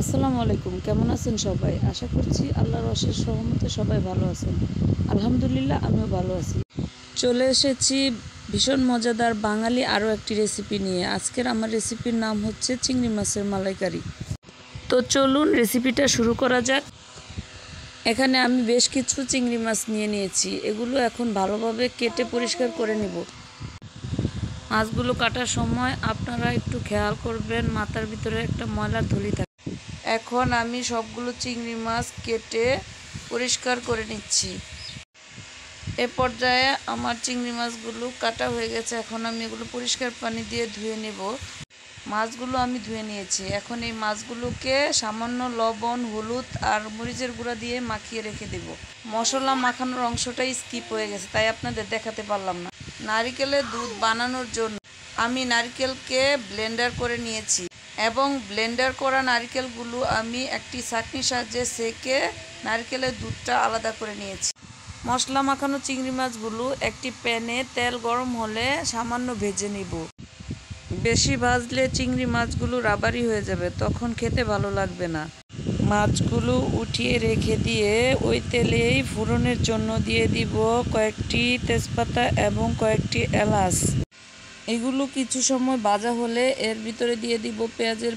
আসসালামু আলাইকুম। কেমন আছেন সবাই? আশা করছি আল্লাহর অশেষ রহমতে সবাই ভালো আছেন। আলহামদুলিল্লাহ আমিও ভালো আছি। চলে এসেছি ভীষণ মজাদার বাঙালি আরও একটি রেসিপি নিয়ে। আজকের আমার রেসিপির নাম হচ্ছে চিংড়ি মাছের মালাইকারি। তো চলুন রেসিপিটা শুরু করা যাক। এখানে আমি বেশ কিছু চিংড়ি মাছ নিয়েছি। এগুলো এখন ভালোভাবে কেটে পরিষ্কার করে নেব। মাছগুলো কাটার সময় আপনারা একটু খেয়াল করবেন, মাথার ভিতরে একটা ময়লার থলি থাকে। এখন আমি সবগুলো চিংড়ি মাছ কেটে পরিষ্কার করে নিচ্ছি। এ পর্যায়ে আমার চিংড়ি মাছগুলো কাটা হয়ে গেছে। এখন আমি এগুলো পরিষ্কার পানি দিয়ে ধুয়ে নেব। মাছগুলো আমি ধুয়ে নিয়েছি। এখন এই মাছগুলোকে সামান্য লবণ, হলুদ আর মরিচের গুঁড়া দিয়ে মাখিয়ে রেখে দেব। মশলা মাখানোর অংশটাই স্কিপ হয়ে গেছে, তাই আপনাদের দেখাতে পারলাম না। নারকেলের দুধ বানানোর জন্য আমি নারকেলকে ব্লেন্ডার করে নিয়েছি এবং ব্লেন্ডার করা নারকেলগুলো আমি একটি ছাঁকনির সাহায্যে সেঁকে নারকেলের দুধটা আলাদা করে নিয়েছি। মশলা মাখানো চিংড়ি মাছগুলো একটি প্যানে তেল গরম হলে সামান্য ভেজে নিব। বেশি ভাজলে চিংড়ি মাছগুলো রাবারি হয়ে যাবে, তখন খেতে ভালো লাগবে না। মাছগুলো উঠিয়ে রেখে দিয়ে ওই তেলেই ফোড়নের জন্য দিয়ে দিব কয়েকটি তেজপাতা এবং কয়েকটি এলাচ। এগুলো কিছু সময় ভাজা হলে এর ভিতরে দিয়ে দিব পেঁয়াজের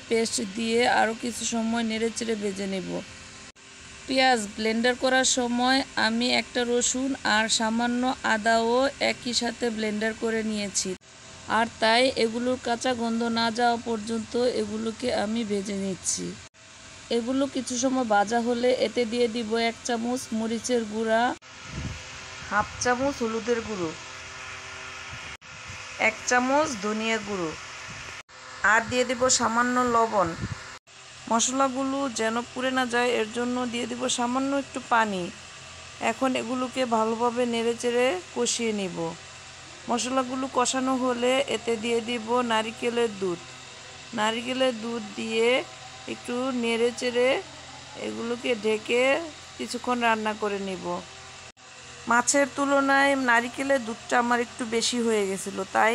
পেস্ট দিয়ে আরও কিছু সময় নেড়েচেড়ে ভেজে নেব। পেঁয়াজ ব্লেন্ডার করার সময় আমি একটা রসুন আর সামান্য আদাও একই সাথে ব্লেন্ডার করে নিয়েছি, আর তাই এগুলোর কাঁচা গন্ধ না যাওয়া পর্যন্ত এগুলোকে আমি ভেজে নিচ্ছি। এগুলো কিছু সময় ভাজা হলে এতে দিয়ে দিব 1 চামচ মরিচের গুঁড়া, 1/2 চামচ হলুদের গুঁড়ো, 1 চামচ ধনিয়া গুঁড়ো আর দিয়ে দিব সামান্য লবণ। মশলাগুলো যেন পুড়ে না যায় এর জন্য দিয়ে দিব সামান্য একটু পানি। এখন এগুলোকে ভালোভাবে নেড়েচেড়ে কষিয়ে নিব। মশলাগুলো কষানো হলে এতে দিয়ে দিব নারকেলের দুধ দিয়ে একটু নেড়েচেড়ে এগুলোকে ঢেকে কিছুক্ষণ রান্না করে নিব। মাছের তুলনায় নারকেলের দুধটা আমার একটু বেশি হয়ে গেছিলো, তাই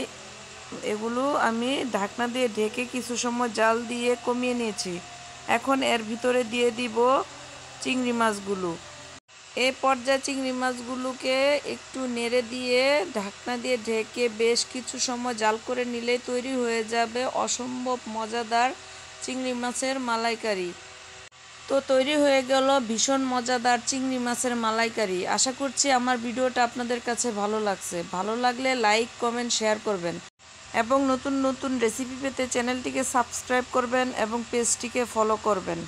এগুলো আমি ঢাকনা দিয়ে ঢেকে কিছু সময় জাল দিয়ে কমিয়ে নিয়েছি। এখন এর ভিতরে দিয়ে দিব চিংড়ি মাছগুলো। এই পর্যায়ে চিংড়ি মাছগুলোকে একটু নেড়ে দিয়ে ঢাকনা দিয়ে ঢেকে বেশ কিছু সময় জাল করে নিলেই তৈরি হয়ে যাবে অসম্ভব মজাদার চিংড়ি মাছের মালাইকারি। তো তৈরি হয়ে গেল ভীষণ মজাদার চিংড়ি মাছের মালাইকারি। আশা করছি আমার ভিডিওটা আপনাদের কাছে ভালো লাগছে। ভালো লাগলে লাইক, কমেন্ট, শেয়ার করবেন এবং নতুন নতুন রেসিপি পেতে চ্যানেলটিকে সাবস্ক্রাইব করবেন এবং পেজটিকে ফলো করবেন।